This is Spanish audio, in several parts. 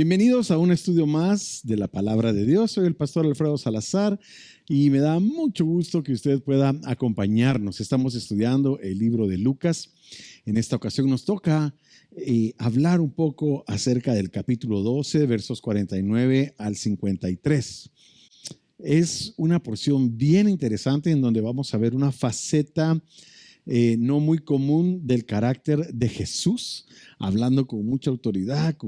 Bienvenidos a un estudio más de la Palabra de Dios. Soy el pastor Alfredo Salazar y me da mucho gusto que usted pueda acompañarnos. Estamos estudiando el libro de Lucas. En esta ocasión nos toca hablar un poco acerca del capítulo 12, versos 49 al 53. Es una porción bien interesante en donde vamos a ver una faceta no muy común del carácter de Jesús, hablando con mucha autoridad,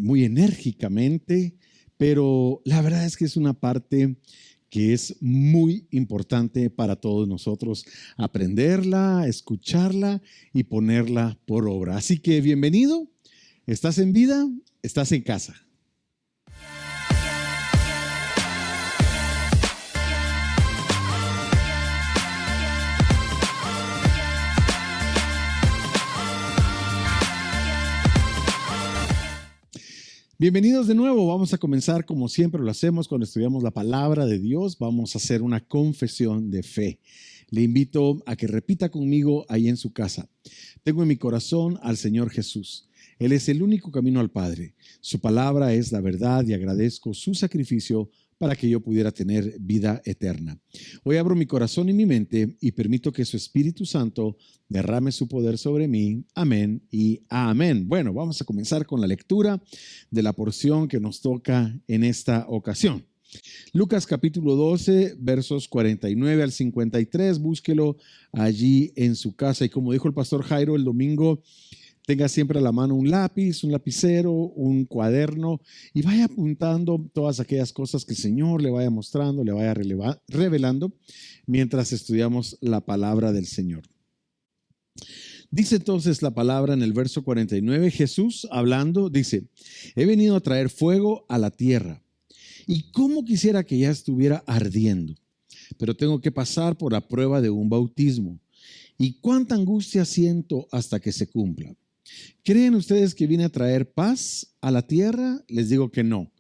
muy enérgicamente, pero la verdad es que es una parte que es muy importante para todos nosotros, aprenderla, escucharla y ponerla por obra. Así que bienvenido, estás en vida, estás en casa. Bienvenidos de nuevo. Vamos a comenzar como siempre lo hacemos cuando estudiamos la palabra de Dios. Vamos a hacer una confesión de fe. Le invito a que repita conmigo ahí en su casa. Tengo en mi corazón al Señor Jesús. Él es el único camino al Padre. Su palabra es la verdad y agradezco su sacrificio para que yo pudiera tener vida eterna. Hoy abro mi corazón y mi mente y permito que su Espíritu Santo derrame su poder sobre mí. Amén y amén. Bueno, vamos a comenzar con la lectura de la porción que nos toca en esta ocasión. Lucas capítulo 12, versos 49 al 53. Búsquelo allí en su casa. Y como dijo el pastor Jairo el domingo, tenga siempre a la mano un lápiz, un lapicero, un cuaderno y vaya apuntando todas aquellas cosas que el Señor le vaya mostrando, le vaya revelando mientras estudiamos la palabra del Señor. Dice entonces la palabra en el verso 49, Jesús hablando, dice, he venido a traer fuego a la tierra y cómo quisiera que ya estuviera ardiendo, pero tengo que pasar por la prueba de un bautismo y cuánta angustia siento hasta que se cumpla. ¿Creen ustedes que vine a traer paz a la tierra? Les digo que no,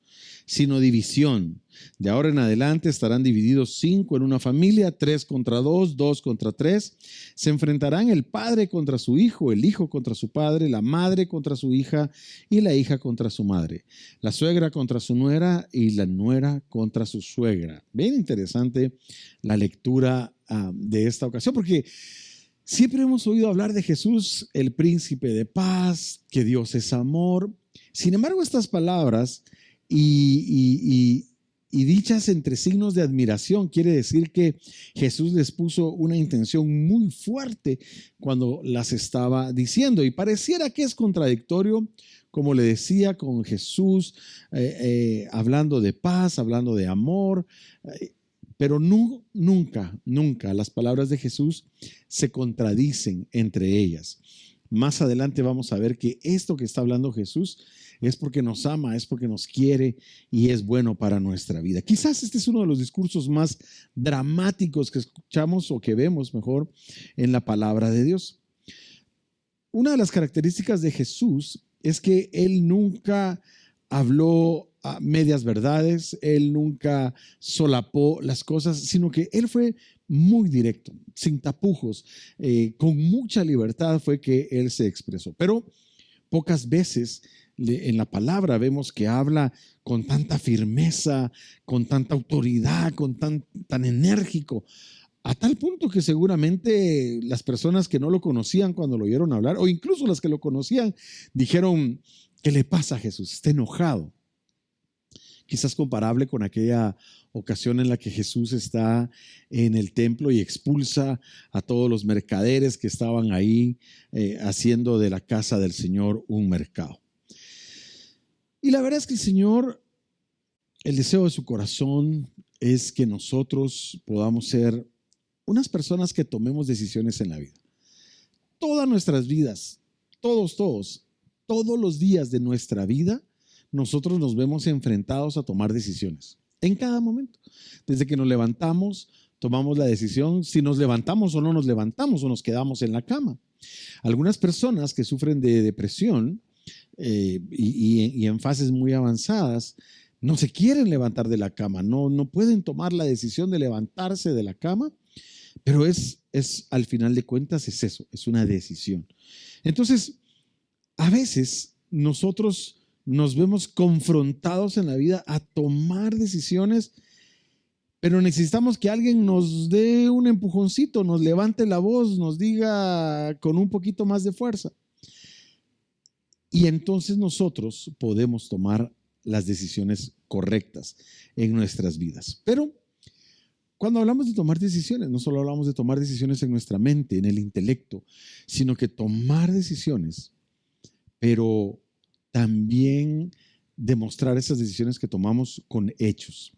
sino división. De ahora en adelante estarán divididos 5 en una familia, 3 contra 2, 2 contra 3. Se enfrentarán el padre contra su hijo, el hijo contra su padre, la madre contra su hija y la hija contra su madre, la suegra contra su nuera y la nuera contra su suegra. Bien interesante la lectura de esta ocasión, porque siempre hemos oído hablar de Jesús, el príncipe de paz, que Dios es amor. Sin embargo, estas palabras y dichas entre signos de admiración, quiere decir que Jesús les puso una intención muy fuerte cuando las estaba diciendo. Y pareciera que es contradictorio, como le decía, con Jesús hablando de paz, hablando de amor. Pero nunca las palabras de Jesús se contradicen entre ellas. Más adelante vamos a ver que esto que está hablando Jesús es porque nos ama, es porque nos quiere y es bueno para nuestra vida. Quizás este es uno de los discursos más dramáticos que escuchamos o que vemos mejor en la palabra de Dios. Una de las características de Jesús es que Él nunca habló a medias verdades, Él nunca solapó las cosas, sino que Él fue muy directo, sin tapujos, con mucha libertad fue que Él se expresó. Pero pocas veces en la palabra vemos que habla con tanta firmeza, con tanta autoridad, tan enérgico, a tal punto que seguramente las personas que no lo conocían cuando lo oyeron hablar, o incluso las que lo conocían, dijeron, ¿qué le pasa a Jesús? Está enojado. Quizás comparable con aquella ocasión en la que Jesús está en el templo y expulsa a todos los mercaderes que estaban ahí haciendo de la casa del Señor un mercado. Y la verdad es que el Señor, el deseo de su corazón es que nosotros podamos ser unas personas que tomemos decisiones en la vida. Todas nuestras vidas, todos los días de nuestra vida, nosotros nos vemos enfrentados a tomar decisiones en cada momento. Desde que nos levantamos, tomamos la decisión si nos levantamos o no nos levantamos o nos quedamos en la cama. Algunas personas que sufren de depresión y en fases muy avanzadas no se quieren levantar de la cama, no pueden tomar la decisión de levantarse de la cama, pero es al final de cuentas es eso, es una decisión. Entonces, a veces nosotros nos vemos confrontados en la vida a tomar decisiones, pero necesitamos que alguien nos dé un empujoncito, nos levante la voz, nos diga con un poquito más de fuerza. Y entonces nosotros podemos tomar las decisiones correctas en nuestras vidas. Pero cuando hablamos de tomar decisiones, no solo hablamos de tomar decisiones en nuestra mente, en el intelecto, sino que tomar decisiones, pero también demostrar esas decisiones que tomamos con hechos.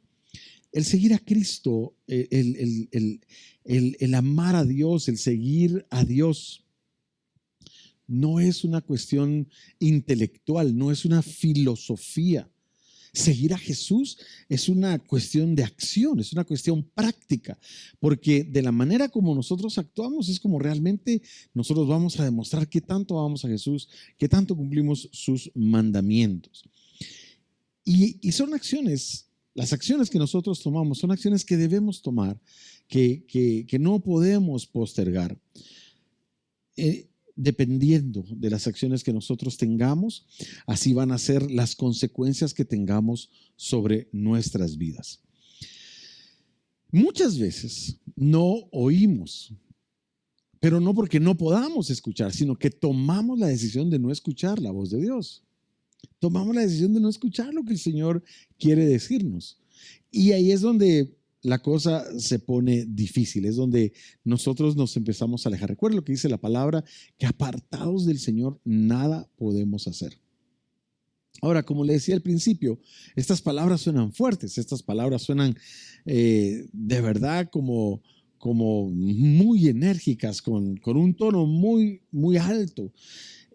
El seguir a Cristo, el amar a Dios, el seguir a Dios, no es una cuestión intelectual, no es una filosofía. Seguir a Jesús es una cuestión de acción, es una cuestión práctica, porque de la manera como nosotros actuamos es como realmente nosotros vamos a demostrar qué tanto amamos a Jesús, qué tanto cumplimos sus mandamientos. Y son acciones, las acciones que nosotros tomamos son acciones que debemos tomar, que no podemos postergar. Dependiendo de las acciones que nosotros tengamos, así van a ser las consecuencias que tengamos sobre nuestras vidas. Muchas veces no oímos, pero no porque no podamos escuchar, sino que tomamos la decisión de no escuchar la voz de Dios. Tomamos la decisión de no escuchar lo que el Señor quiere decirnos. Y ahí es donde la cosa se pone difícil, es donde nosotros nos empezamos a alejar. Recuerda lo que dice la palabra, que apartados del Señor nada podemos hacer. Ahora, como le decía al principio, estas palabras suenan fuertes, estas palabras suenan de verdad como muy enérgicas, con un tono muy, muy alto.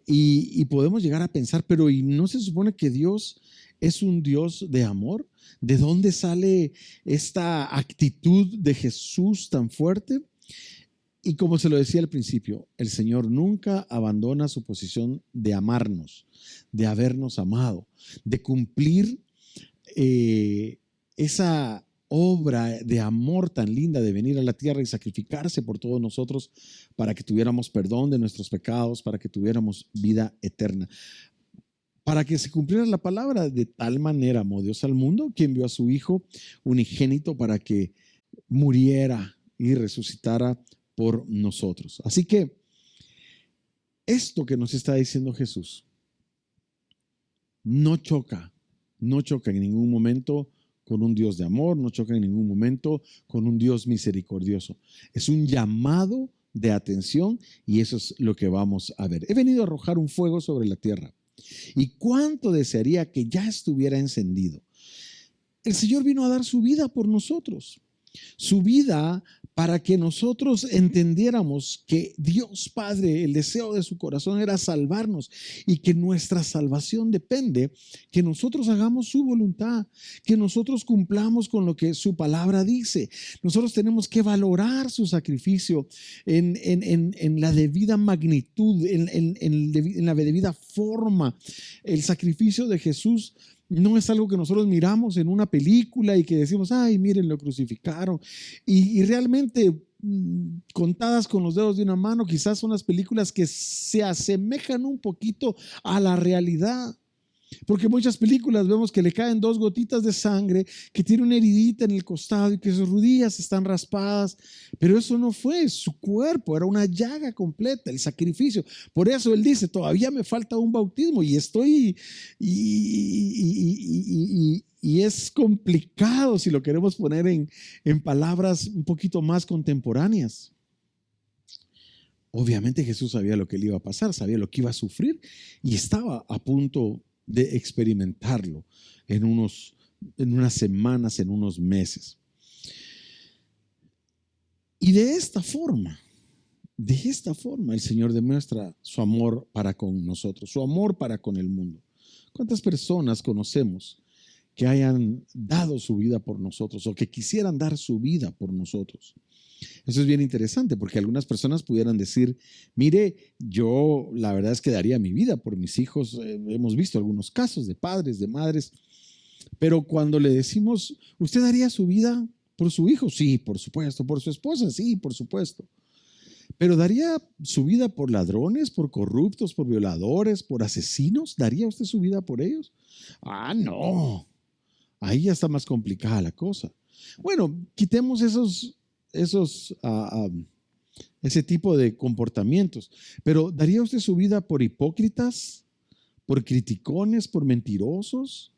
Y podemos llegar a pensar, pero ¿y no se supone que Dios es un Dios de amor? ¿De dónde sale esta actitud de Jesús tan fuerte? Y como se lo decía al principio, el Señor nunca abandona su posición de amarnos, de habernos amado, de cumplir esa obra de amor tan linda de venir a la tierra y sacrificarse por todos nosotros para que tuviéramos perdón de nuestros pecados, para que tuviéramos vida eterna. Para que se cumpliera la palabra, de tal manera amó Dios al mundo, que envió a su Hijo unigénito para que muriera y resucitara por nosotros. Así que esto que nos está diciendo Jesús no choca en ningún momento con un Dios de amor, no choca en ningún momento con un Dios misericordioso. Es un llamado de atención y eso es lo que vamos a ver. He venido a arrojar un fuego sobre la tierra. ¿Y cuánto desearía que ya estuviera encendido? El Señor vino a dar su vida por nosotros, su vida para que nosotros entendiéramos que Dios Padre, el deseo de su corazón era salvarnos y que nuestra salvación depende que nosotros hagamos su voluntad, que nosotros cumplamos con lo que su palabra dice. Nosotros tenemos que valorar su sacrificio en la debida magnitud, en la debida forma. El sacrificio de Jesús no es algo que nosotros miramos en una película y que decimos, ay, miren, lo crucificaron. Y realmente, contadas con los dedos de una mano, quizás son las películas que se asemejan un poquito a la realidad. Porque muchas películas vemos que le caen 2 gotitas de sangre, que tiene una heridita en el costado y que sus rodillas están raspadas, pero eso no fue su cuerpo, era una llaga completa, el sacrificio. Por eso él dice, todavía me falta un bautismo y estoy, y es complicado si lo queremos poner en palabras un poquito más contemporáneas. Obviamente Jesús sabía lo que le iba a pasar, sabía lo que iba a sufrir y estaba a punto de experimentarlo en unas semanas, en unos meses. Y de esta forma el Señor demuestra su amor para con nosotros, su amor para con el mundo. ¿Cuántas personas conocemos que hayan dado su vida por nosotros o que quisieran dar su vida por nosotros? Eso es bien interesante porque algunas personas pudieran decir, mire, yo la verdad es que daría mi vida por mis hijos. Hemos visto algunos casos de padres, de madres, pero cuando le decimos, ¿usted daría su vida por su hijo? Sí, por supuesto. ¿Por su esposa? Sí, por supuesto. Pero ¿daría su vida por ladrones, por corruptos, por violadores, por asesinos? ¿Daría usted su vida por ellos? Ah, no. Ahí ya está más complicada la cosa. Bueno, quitemos ese tipo de comportamientos. Pero ¿daría usted su vida por hipócritas, por criticones, por mentirosos?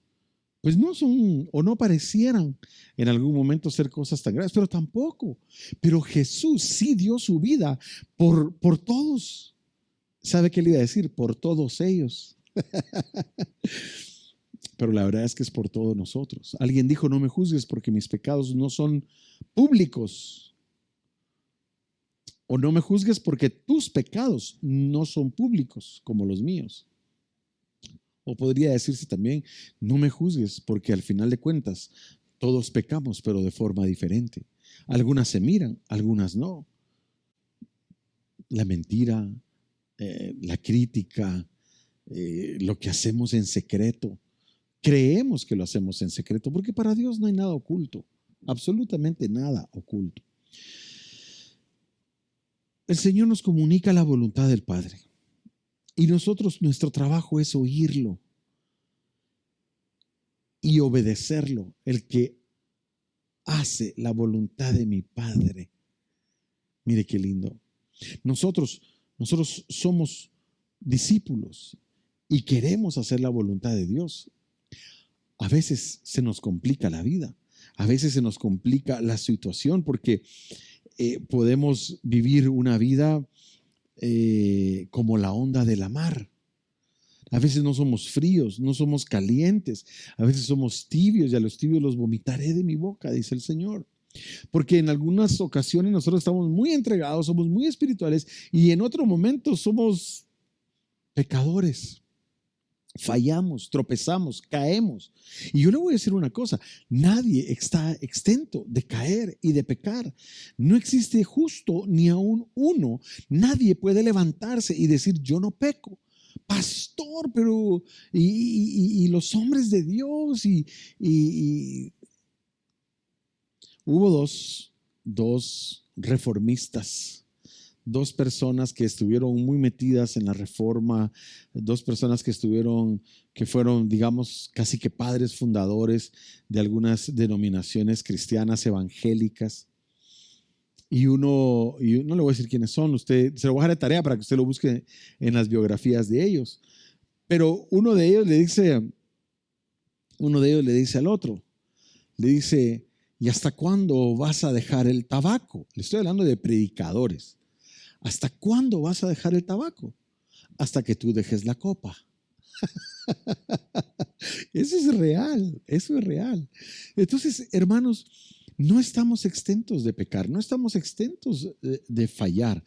Pues no son o no parecieran en algún momento ser cosas tan graves, pero tampoco. Pero Jesús sí dio su vida por todos. ¿Sabe qué le iba a decir? Por todos ellos. Pero la verdad es que es por todos nosotros. Alguien dijo, no me juzgues porque mis pecados no son públicos. O no me juzgues porque tus pecados no son públicos como los míos. O podría decirse también, no me juzgues porque al final de cuentas todos pecamos, pero de forma diferente. Algunas se miran, algunas no. La mentira, la crítica, lo que hacemos en secreto. Creemos que lo hacemos en secreto porque para Dios no hay nada oculto, absolutamente nada oculto. El Señor nos comunica la voluntad del Padre y nosotros, nuestro trabajo es oírlo y obedecerlo. El que hace la voluntad de mi Padre. Mire qué lindo. Nosotros somos discípulos y queremos hacer la voluntad de Dios. A veces se nos complica la vida, a veces se nos complica la situación porque podemos vivir una vida como la onda de la mar. A veces no somos fríos, no somos calientes, a veces somos tibios y a los tibios los vomitaré de mi boca, dice el Señor. Porque en algunas ocasiones nosotros estamos muy entregados, somos muy espirituales y en otro momento somos pecadores. Fallamos, tropezamos, caemos. Y yo le voy a decir una cosa, nadie está exento de caer y de pecar. No existe justo ni aún uno. Nadie puede levantarse y decir yo no peco. Pastor, pero y los hombres de Dios y hubo dos reformistas, dos personas que estuvieron muy metidas en la reforma, dos personas que fueron, digamos, casi que padres fundadores de algunas denominaciones cristianas evangélicas. Y no le voy a decir quiénes son, usted se lo voy a dejar de tarea para que usted lo busque en las biografías de ellos. Pero uno de ellos le dice al otro, le dice, ¿y hasta cuándo vas a dejar el tabaco? Le estoy hablando de predicadores. ¿Hasta cuándo vas a dejar el tabaco? Hasta que tú dejes la copa. Eso es real, eso es real. Entonces, hermanos, no estamos exentos de pecar, no estamos exentos de fallar,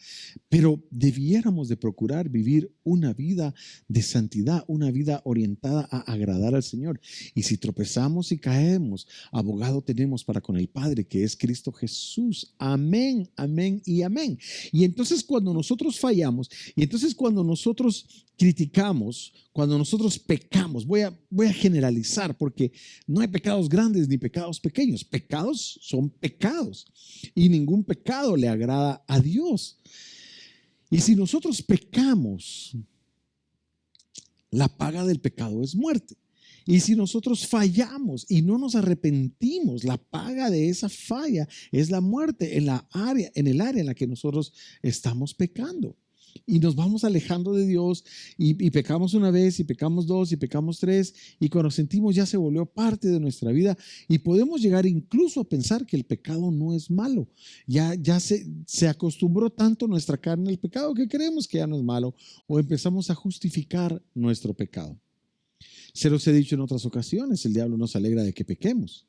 pero debiéramos de procurar vivir una vida de santidad, una vida orientada a agradar al Señor. Y si tropezamos y caemos, abogado tenemos para con el Padre, que es Cristo Jesús. Amén, amén y amén. Y entonces cuando nosotros fallamos, y entonces cuando nosotros criticamos, cuando nosotros pecamos, voy a generalizar porque no hay pecados grandes ni pecados pequeños. Pecados son pecados y ningún pecado le agrada a Dios. Y si nosotros pecamos, la paga del pecado es muerte. Y si nosotros fallamos y no nos arrepentimos, la paga de esa falla es la muerte en el área en la que nosotros estamos pecando. Y nos vamos alejando de Dios y pecamos una vez y pecamos dos y pecamos tres y cuando sentimos ya se volvió parte de nuestra vida y podemos llegar incluso a pensar que el pecado no es malo. Ya se acostumbró tanto nuestra carne al pecado que creemos que ya no es malo o empezamos a justificar nuestro pecado. Se los he dicho en otras ocasiones, el diablo no se alegra de que pequemos.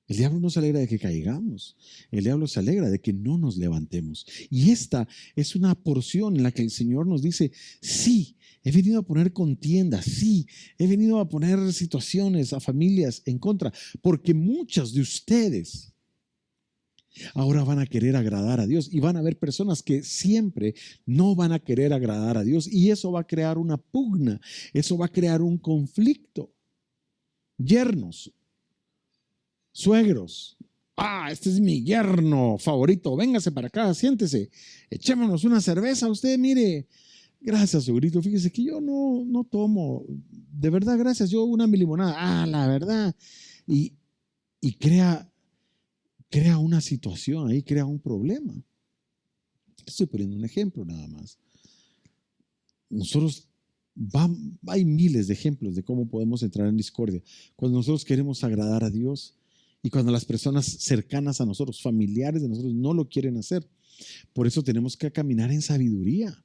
El diablo no se alegra de que caigamos, el diablo se alegra de que no nos levantemos. Y esta es una porción en la que el Señor nos dice, sí, he venido a poner contiendas, sí, he venido a poner situaciones a familias en contra, porque muchas de ustedes ahora van a querer agradar a Dios y van a haber personas que siempre no van a querer agradar a Dios y eso va a crear una pugna, eso va a crear un conflicto. Yernos, suegros, Este es mi yerno favorito, véngase para acá, siéntese, echémonos una cerveza, usted mire. Gracias, sugrito, fíjese que yo no tomo, de verdad, gracias, yo una mi limonada, la verdad. Y, y crea una situación ahí, crea un problema. Estoy poniendo un ejemplo nada más. Nosotros, hay miles de ejemplos de cómo podemos entrar en discordia. Cuando nosotros queremos agradar a Dios y cuando las personas cercanas a nosotros, familiares de nosotros, no lo quieren hacer. Por eso tenemos que caminar en sabiduría.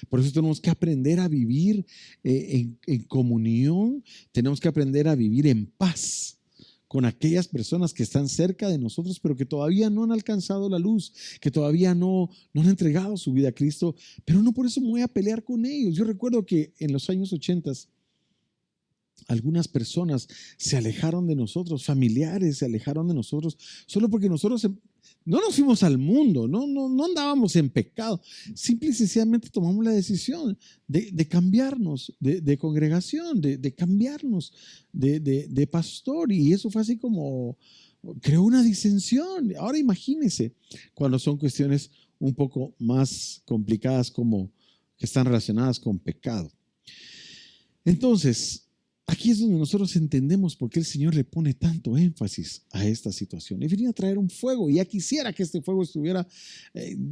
Por eso tenemos que aprender a vivir en comunión. Tenemos que aprender a vivir en paz con aquellas personas que están cerca de nosotros, pero que todavía no han alcanzado la luz, que todavía no han entregado su vida a Cristo, pero no por eso me voy a pelear con ellos. Yo recuerdo que en los años 80 algunas personas se alejaron de nosotros, familiares se alejaron de nosotros, solo porque nosotros no nos fuimos al mundo, no andábamos en pecado, simple y sencillamente tomamos la decisión de cambiarnos de congregación, de cambiarnos de pastor, y eso fue así como creó una disensión. Ahora imagínense cuando son cuestiones un poco más complicadas como que están relacionadas con pecado. Entonces, aquí es donde nosotros entendemos por qué el Señor le pone tanto énfasis a esta situación. Y venía a traer un fuego, y ya quisiera que este fuego estuviera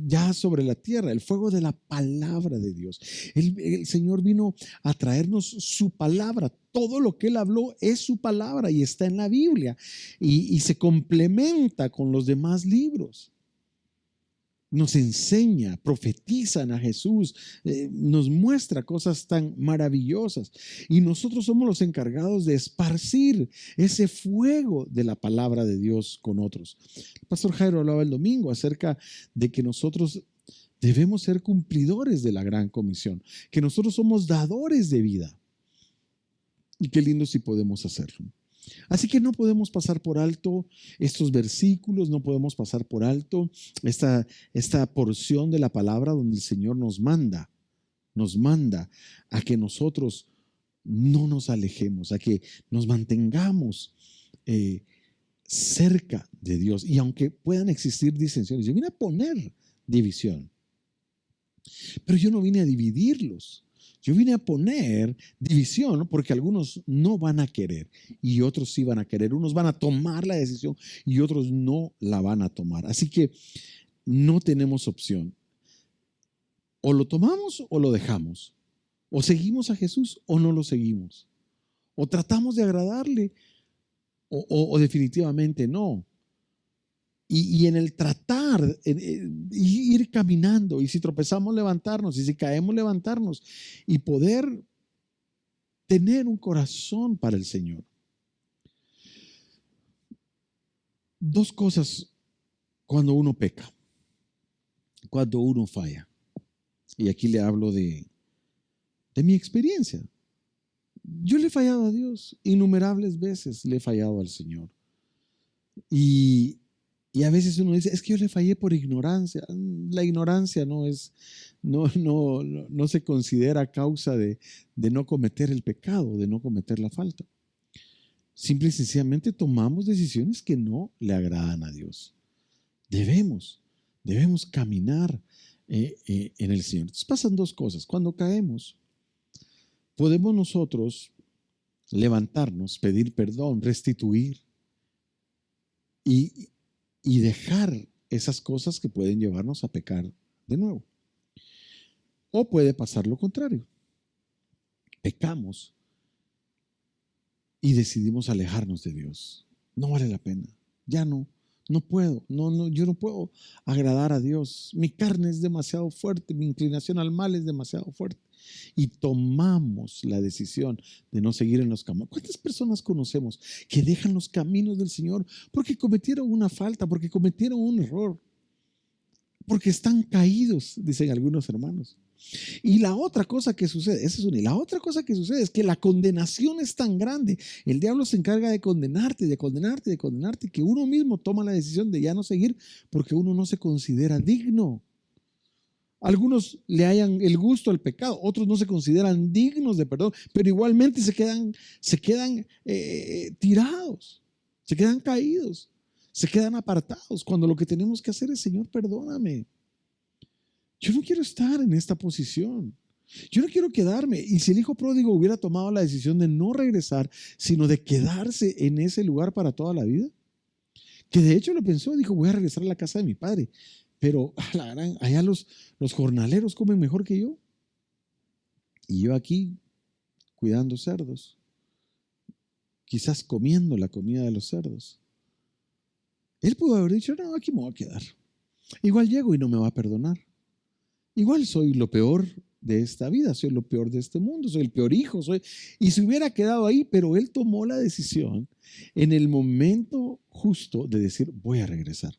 ya sobre la tierra, el fuego de la palabra de Dios. El Señor vino a traernos su palabra. Todo lo que Él habló es su palabra y está en la Biblia y se complementa con los demás libros. Nos enseña, profetizan a Jesús, nos muestra cosas tan maravillosas, y nosotros somos los encargados de esparcir ese fuego de la palabra de Dios con otros. El pastor Jairo hablaba el domingo acerca de que nosotros debemos ser cumplidores de la gran comisión, que nosotros somos dadores de vida, y qué lindo si podemos hacerlo. Así que no podemos pasar por alto estos versículos, no podemos pasar por alto esta porción de la palabra donde el Señor nos manda a que nosotros no nos alejemos, a que nos mantengamos cerca de Dios. Y aunque puedan existir disensiones, yo vine a poner división, pero yo no vine a dividirlos. Yo vine a poner división porque algunos no van a querer y otros sí van a querer. Unos van a tomar la decisión y otros no la van a tomar. Así que no tenemos opción. O lo tomamos o lo dejamos. O seguimos a Jesús o no lo seguimos. O tratamos de agradarle o definitivamente no. Y en el tratar, ir caminando, y si tropezamos, levantarnos, y si caemos, levantarnos, y poder tener un corazón para el Señor. Dos cosas cuando uno peca, cuando uno falla. Y aquí le hablo de mi experiencia. Yo le he fallado a Dios, innumerables veces le he fallado al Señor. Y a veces uno dice, es que yo le fallé por ignorancia. La ignorancia no se considera causa de no cometer el pecado, de no cometer la falta. Simple y sencillamente tomamos decisiones que no le agradan a Dios. Debemos caminar en el Señor. Entonces pasan dos cosas. Cuando caemos, podemos nosotros levantarnos, pedir perdón, restituir y dejar esas cosas que pueden llevarnos a pecar de nuevo. O puede pasar lo contrario. Pecamos y decidimos alejarnos de Dios. No vale la pena. Ya no puedo. Yo no puedo agradar a Dios. Mi carne es demasiado fuerte, mi inclinación al mal es demasiado fuerte. Y tomamos la decisión de no seguir en los caminos. ¿Cuántas personas conocemos que dejan los caminos del Señor porque cometieron una falta, porque cometieron un error, porque están caídos, dicen algunos hermanos? Y la otra cosa que sucede, esa es una, y la otra cosa que sucede es que la condenación es tan grande. El diablo se encarga de condenarte, que uno mismo toma la decisión de ya no seguir porque uno no se considera digno. Algunos le hallan el gusto al pecado, otros no se consideran dignos de perdón, pero igualmente se quedan tirados, se quedan caídos, Se quedan apartados cuando lo que tenemos que hacer es: Señor, perdóname. Yo no quiero estar en esta posición. Yo no quiero quedarme. Y si el hijo pródigo hubiera tomado la decisión de no regresar, sino de quedarse en ese lugar para toda la vida, que de hecho lo pensó, dijo: voy a regresar a la casa de mi padre, pero allá los jornaleros comen mejor que yo. Y yo aquí cuidando cerdos, quizás comiendo la comida de los cerdos. Él pudo haber dicho: no, aquí me voy a quedar. Igual llego y no me va a perdonar. Igual soy lo peor de esta vida, soy lo peor de este mundo, soy el peor hijo. Y se hubiera quedado ahí, pero él tomó la decisión en el momento justo de decir: voy a regresar.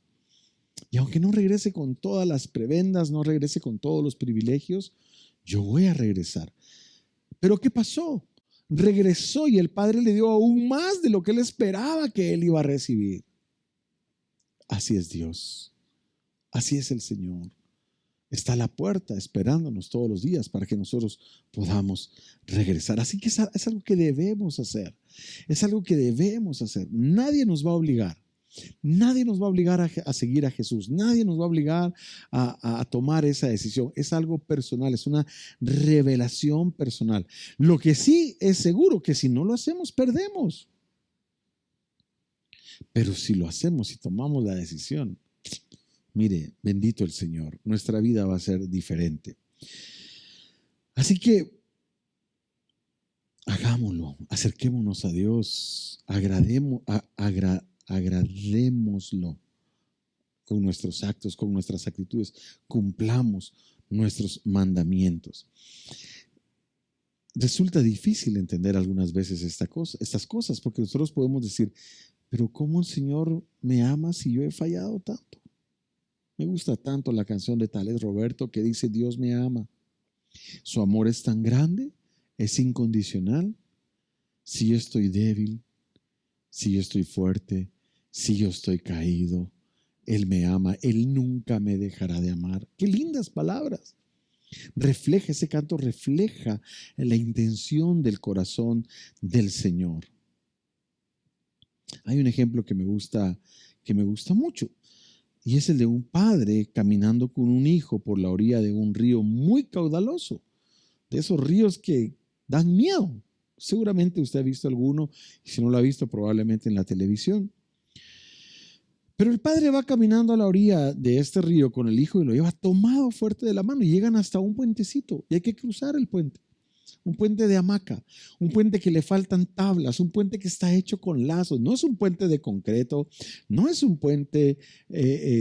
Y aunque no regrese con todas las prebendas, no regrese con todos los privilegios, yo voy a regresar. Pero ¿qué pasó? Regresó y el padre le dio aún más de lo que él esperaba que él iba a recibir. Así es Dios. Así es el Señor. Está a la puerta esperándonos todos los días para que nosotros podamos regresar. Así que es algo que debemos hacer. Es algo que debemos hacer. Nadie nos va a obligar. Nadie nos va a obligar a seguir a Jesús. Nadie nos va a obligar a tomar esa decisión. Es algo personal, es una revelación personal. Lo que sí es seguro que si no lo hacemos, perdemos. Pero si lo hacemos y tomamos la decisión, mire, bendito el Señor, nuestra vida va a ser diferente. Así que hagámoslo, acerquémonos a Dios, agradémoslo con nuestros actos, con nuestras actitudes, cumplamos nuestros mandamientos. Resulta difícil entender algunas veces estas cosas, porque nosotros podemos decir: pero ¿cómo el Señor me ama si yo he fallado tanto? Me gusta tanto la canción de Tales Roberto que dice: Dios me ama. Su amor es tan grande, es incondicional. Si yo estoy débil, si yo estoy fuerte, si yo estoy caído, Él me ama. Él nunca me dejará de amar. Qué lindas palabras. Ese canto refleja la intención del corazón del Señor. Hay un ejemplo que me gusta mucho. Y es el de un padre caminando con un hijo por la orilla de un río muy caudaloso, de esos ríos que dan miedo. Seguramente usted ha visto alguno, y si no lo ha visto, probablemente en la televisión. Pero el padre va caminando a la orilla de este río con el hijo y lo lleva tomado fuerte de la mano y llegan hasta un puentecito y hay que cruzar el puente. Un puente de hamaca, un puente que le faltan tablas, un puente que está hecho con lazos. No es un puente de concreto, no es un puente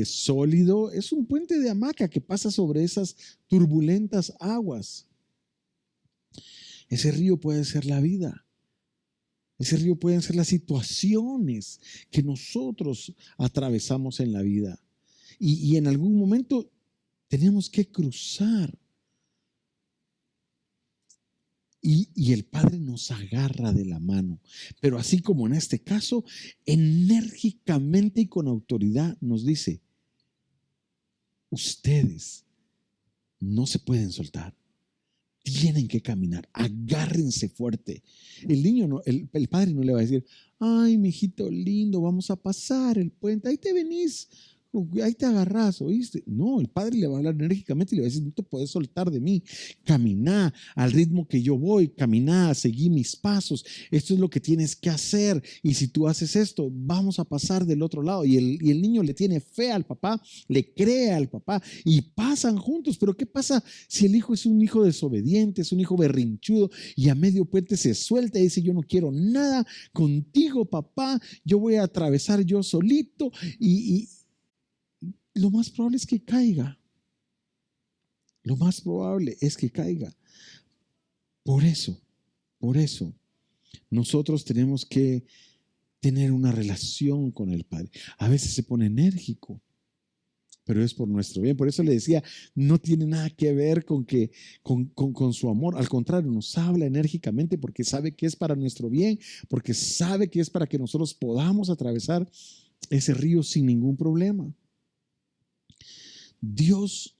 sólido, es un puente de hamaca que pasa sobre esas turbulentas aguas. Ese río puede ser la vida. Ese río pueden ser las situaciones que nosotros atravesamos en la vida. Y en algún momento tenemos que cruzar. Y el Padre nos agarra de la mano, pero así como en este caso, enérgicamente y con autoridad nos dice: ustedes no se pueden soltar, tienen que caminar, agárrense fuerte. El niño, el padre no le va a decir: ay, mijito lindo, vamos a pasar el puente, ahí te venís, ahí te agarrás, ¿oíste? No, el padre le va a hablar enérgicamente y le va a decir: no te puedes soltar de mí, caminá al ritmo que yo voy, caminá, seguí mis pasos, esto es lo que tienes que hacer, y si tú haces esto, vamos a pasar del otro lado. Y el niño le tiene fe al papá, le cree al papá y pasan juntos. Pero ¿qué pasa si el hijo es un hijo desobediente, es un hijo berrinchudo y a medio puente se suelta y dice: yo no quiero nada contigo, papá, yo voy a atravesar yo solito? Y lo más probable es que caiga. Lo más probable es que caiga. Por eso, nosotros tenemos que tener una relación con el Padre. A veces se pone enérgico, pero es por nuestro bien. Por eso le decía, no tiene nada que ver con su amor. Al contrario, nos habla enérgicamente porque sabe que es para nuestro bien, porque sabe que es para que nosotros podamos atravesar ese río sin ningún problema. Dios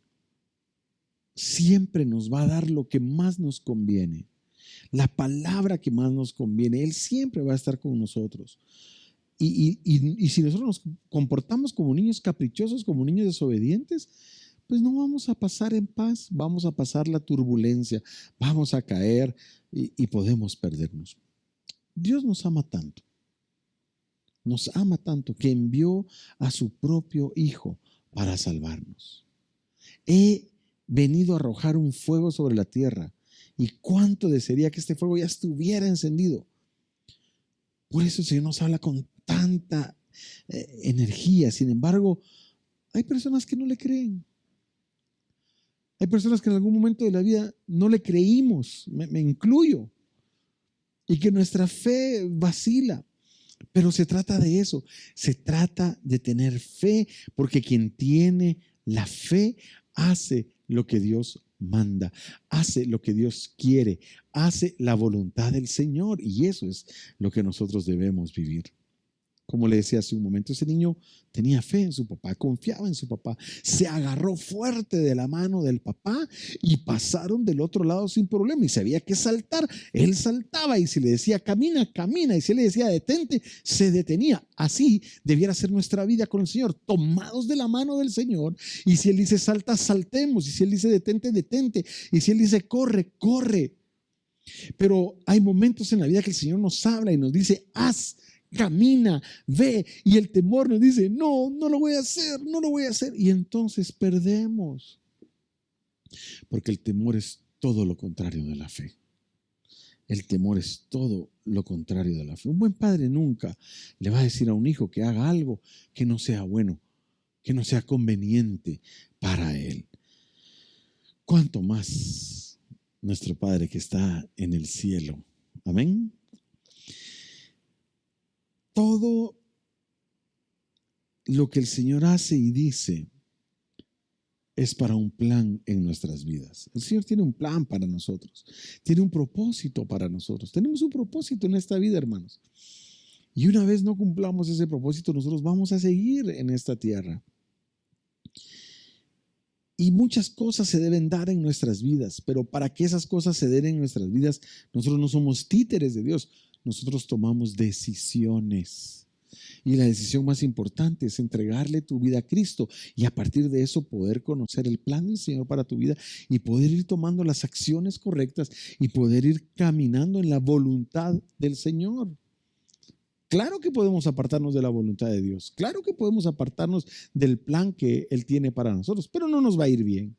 siempre nos va a dar lo que más nos conviene, la palabra que más nos conviene. Él siempre va a estar con nosotros. Y si nosotros nos comportamos como niños caprichosos, como niños desobedientes, pues no vamos a pasar en paz, vamos a pasar la turbulencia, vamos a caer y podemos perdernos. Dios nos ama tanto que envió a su propio Hijo para salvarnos. He venido a arrojar un fuego sobre la tierra y cuánto desearía que este fuego ya estuviera encendido. Por eso el Señor nos habla con tanta energía. Sin embargo, hay personas que no le creen. Hay personas que en algún momento de la vida no le creímos, me incluyo, y que nuestra fe vacila. Pero se trata de eso, se trata de tener fe, porque quien tiene la fe hace lo que Dios manda, hace lo que Dios quiere, hace la voluntad del Señor, y eso es lo que nosotros debemos vivir. Como le decía hace un momento, ese niño tenía fe en su papá, confiaba en su papá, se agarró fuerte de la mano del papá y pasaron del otro lado sin problema. Y si había que saltar, él saltaba, y si le decía camina, camina, y si él le decía detente, se detenía. Así debiera ser nuestra vida con el Señor, tomados de la mano del Señor. Y si él dice salta, saltemos, y si él dice detente, detente, y si él dice corre, corre. Pero hay momentos en la vida que el Señor nos habla y nos dice haz, camina, ve, y el temor nos dice no, no lo voy a hacer, no lo voy a hacer, y entonces perdemos, porque el temor es todo lo contrario de la fe. El temor es todo lo contrario de la fe. Un buen padre nunca le va a decir a un hijo que haga algo que no sea bueno, que no sea conveniente para él. ¿Cuánto más nuestro Padre que está en el cielo? Amén. Todo lo que el Señor hace y dice es para un plan en nuestras vidas. El Señor tiene un plan para nosotros, tiene un propósito para nosotros. Tenemos un propósito en esta vida, hermanos. Y una vez no cumplamos ese propósito, nosotros vamos a seguir en esta tierra. Y muchas cosas se deben dar en nuestras vidas, pero para que esas cosas se den en nuestras vidas, nosotros no somos títeres de Dios, nosotros tomamos decisiones. Y la decisión más importante es entregarle tu vida a Cristo y a partir de eso poder conocer el plan del Señor para tu vida y poder ir tomando las acciones correctas y poder ir caminando en la voluntad del Señor. Claro que podemos apartarnos de la voluntad de Dios, claro que podemos apartarnos del plan que Él tiene para nosotros, pero no nos va a ir bien,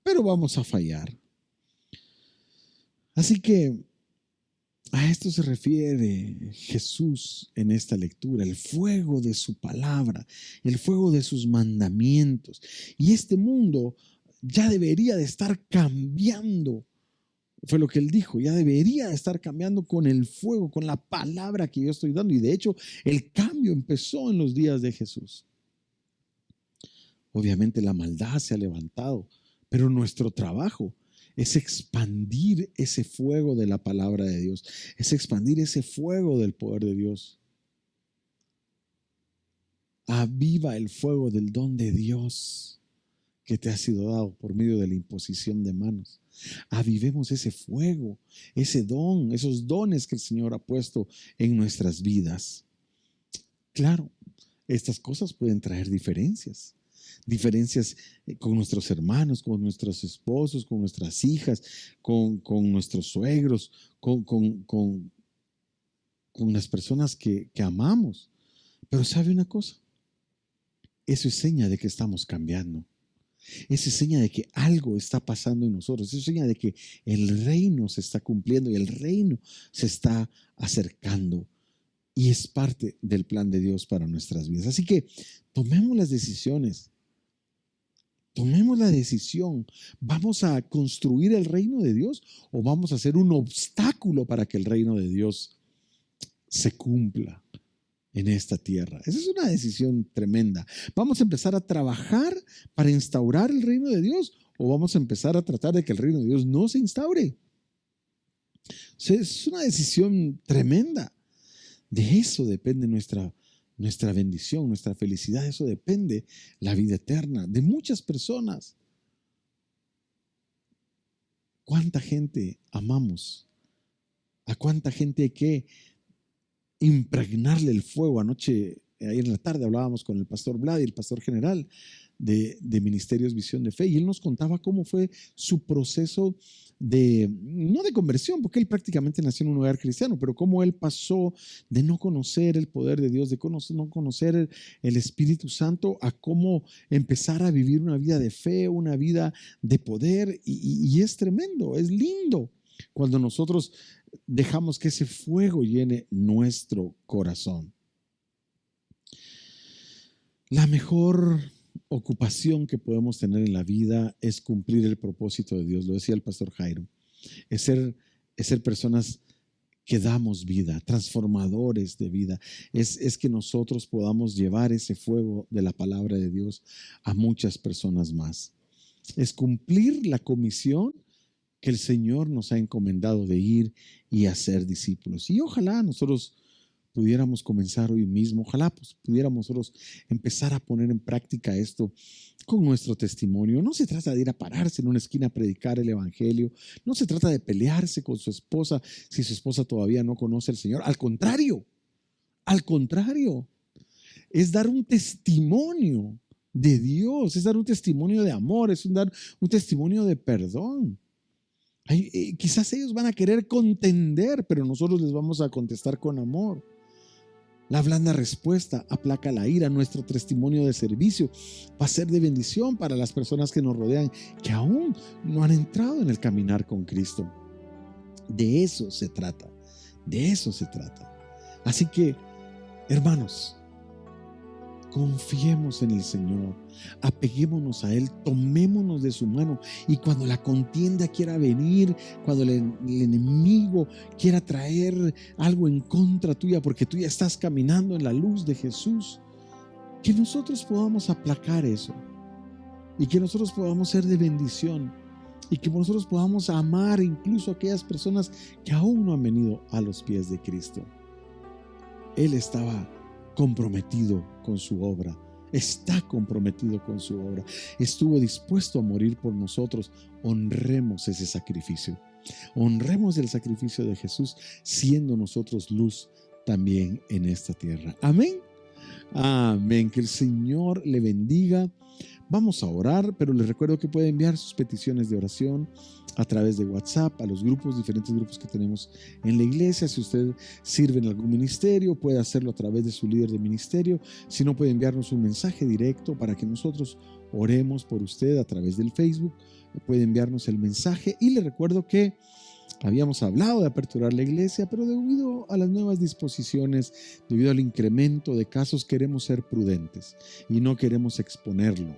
pero vamos a fallar. Así que a esto se refiere Jesús en esta lectura, el fuego de su palabra, el fuego de sus mandamientos. Y este mundo ya debería de estar cambiando, fue lo que él dijo, ya debería de estar cambiando con el fuego, con la palabra que yo estoy dando. Y de hecho, el cambio empezó en los días de Jesús. Obviamente la maldad se ha levantado, pero nuestro trabajo es expandir ese fuego de la palabra de Dios, es expandir ese fuego del poder de Dios. Aviva el fuego del don de Dios que te ha sido dado por medio de la imposición de manos. Avivemos ese fuego, ese don, esos dones que el Señor ha puesto en nuestras vidas. Claro, estas cosas pueden traer diferencias con nuestros hermanos, con nuestros esposos, con nuestras hijas, con nuestros suegros, con las personas que amamos. Pero ¿sabe una cosa? Eso es seña de que estamos cambiando. Eso es seña de que algo está pasando en nosotros. Eso es seña de que el reino se está cumpliendo y el reino se está acercando. Y es parte del plan de Dios para nuestras vidas. Así que tomemos las decisiones. Tomemos la decisión. ¿Vamos a construir el reino de Dios o vamos a ser un obstáculo para que el reino de Dios se cumpla en esta tierra? Esa es una decisión tremenda. ¿Vamos a empezar a trabajar para instaurar el reino de Dios o vamos a empezar a tratar de que el reino de Dios no se instaure? Es una decisión tremenda. De eso depende nuestra bendición, nuestra felicidad. Eso depende la vida eterna de muchas personas. ¿Cuánta gente amamos? ¿A cuánta gente hay que impregnarle el fuego. Anoche, ayer en la tarde, hablábamos con el pastor Vlad y el pastor general de Ministerios Visión de Fe, y él nos contaba cómo fue su proceso no de conversión, porque él prácticamente nació en un hogar cristiano, pero cómo él pasó de no conocer el poder de Dios, de no conocer el Espíritu Santo, a cómo empezar a vivir una vida de fe, una vida de poder, y es tremendo, es lindo cuando nosotros dejamos que ese fuego llene nuestro corazón. La mejor ocupación que podemos tener en la vida es cumplir el propósito de Dios. Lo decía el pastor Jairo. Es ser personas que damos vida, transformadores de vida. Es que nosotros podamos llevar ese fuego de la palabra de Dios a muchas personas más. Es cumplir la comisión que el Señor nos ha encomendado de ir y hacer discípulos. Y ojalá nosotros pudiéramos comenzar hoy mismo, ojalá pues, pudiéramos nosotros empezar a poner en práctica esto con nuestro testimonio. No se trata de ir a pararse en una esquina a predicar el evangelio, no se trata de pelearse con su esposa si su esposa todavía no conoce al Señor. Al contrario, es dar un testimonio de Dios, es dar un testimonio de amor, es dar un testimonio de perdón. Quizás ellos van a querer contender, pero nosotros les vamos a contestar con amor. La blanda respuesta aplaca la ira. Nuestro testimonio de servicio va a ser de bendición para las personas que nos rodean, que aún no han entrado en el caminar con Cristo. De eso se trata, de eso se trata. Así que, hermanos, confiemos en el Señor, apeguémonos a Él, tomémonos de su mano, y cuando la contienda quiera venir, cuando el enemigo quiera traer algo en contra tuya, porque tú ya estás caminando en la luz de Jesús, que nosotros podamos aplacar eso y que nosotros podamos ser de bendición y que nosotros podamos amar incluso a aquellas personas que aún no han venido a los pies de Cristo. Él estaba comprometido con su obra, está comprometido con su obra, estuvo dispuesto a morir por nosotros. Honremos ese sacrificio, honremos el sacrificio de Jesús, siendo nosotros luz también en esta tierra. Amén. Amén. Que el Señor le bendiga. Vamos a orar, pero les recuerdo que puede enviar sus peticiones de oración a través de WhatsApp a los diferentes grupos que tenemos en la iglesia. Si usted sirve en algún ministerio, puede hacerlo a través de su líder de ministerio. Si no, puede enviarnos un mensaje directo para que nosotros oremos por usted a través del Facebook. Puede enviarnos el mensaje, y le recuerdo que habíamos hablado de aperturar la iglesia, pero debido a las nuevas disposiciones, debido al incremento de casos, queremos ser prudentes y no queremos exponerlo.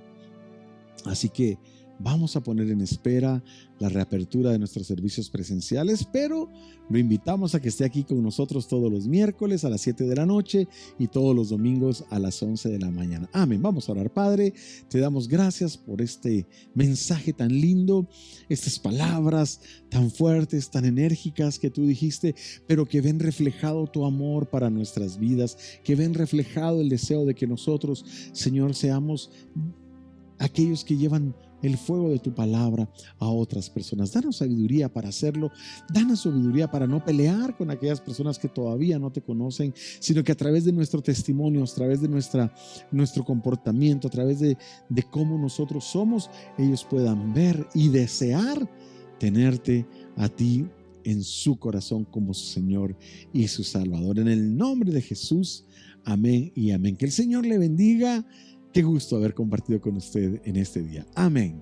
Así que vamos a poner en espera la reapertura de nuestros servicios presenciales, pero lo invitamos a que esté aquí con nosotros todos los miércoles a las 7 de la noche y todos los domingos a las 11 de la mañana. Amén. Vamos a orar. Padre, te damos gracias por este mensaje tan lindo, estas palabras tan fuertes, tan enérgicas que tú dijiste, pero que ven reflejado tu amor para nuestras vidas, que ven reflejado el deseo de que nosotros, Señor, seamos aquellos que llevan el fuego de tu palabra a otras personas. Danos sabiduría para hacerlo. Danos sabiduría para no pelear con aquellas personas que todavía no te conocen, sino que a través de nuestro testimonio, a través de nuestro comportamiento, a través de cómo nosotros somos, ellos puedan ver y desear tenerte a ti en su corazón como su Señor y su Salvador. En el nombre de Jesús, amén y amén. Que el Señor le bendiga. Qué gusto haber compartido con usted en este día. Amén.